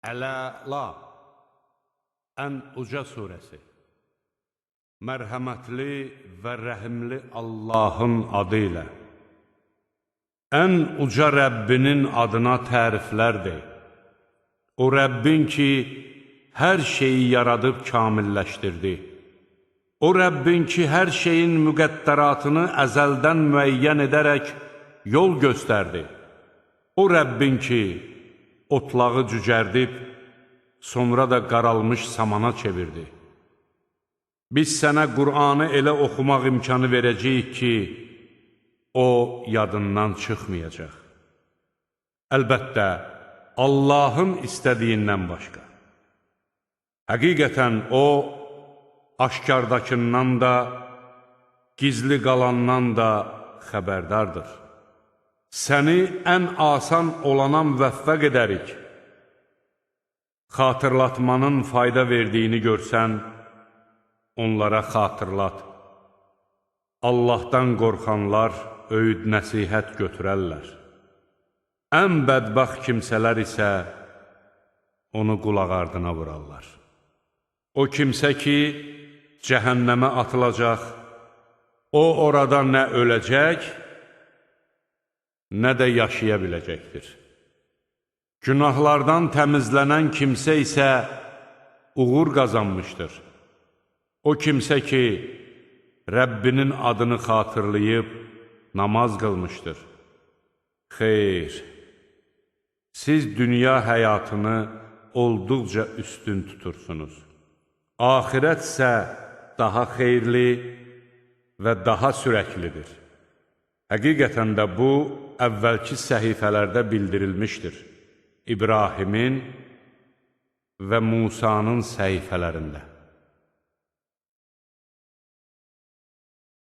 Əla, ən uca surəsi. Mərhəmətli və rəhimli Allahın adı ilə. Ən uca Rəbbinin adına təriflər de. O Rəbbin ki, hər şeyi yaradıb kamilləşdirdi. O Rəbbin ki, hər şeyin müqəddəratını əzəldən müəyyən edərək yol göstərdi. O Rəbbin ki, otlağı cücərdib, sonra da qaralmış samana çevirdi. Biz sənə Qur'anı elə oxumaq imkanı verəcəyik ki, o yadından çıxmayacaq. Əlbəttə, Allahın istədiyindən başqa. Həqiqətən o, aşkardakından da, gizli qalandan da xəbərdardır. Səni ən asan olana müvəffəq edərik. Xatırlatmanın fayda verdiyini görsən, onlara xatırlat. Allahdan qorxanlar öyüd nəsihət götürərlər. Ən bədbəxt kimsələr isə onu qulaq ardına vurarlar. O kimsə ki, cəhənnəmə atılacaq, o orada nə öləcək, nə də yaşaya biləcəkdir. Günahlardan təmizlənən kimsə isə uğur qazanmışdır. O kimsə ki, Rəbbinin adını xatırlayıb namaz qılmışdır. Xeyr, siz dünya həyatını olduqca üstün tutursunuz. Axirət isə daha xeyirli və daha sürəklidir. Həqiqətən də bu, əvvəlki səhifələrdə bildirilmişdir. İbrahimin və Musanın səhifələrində.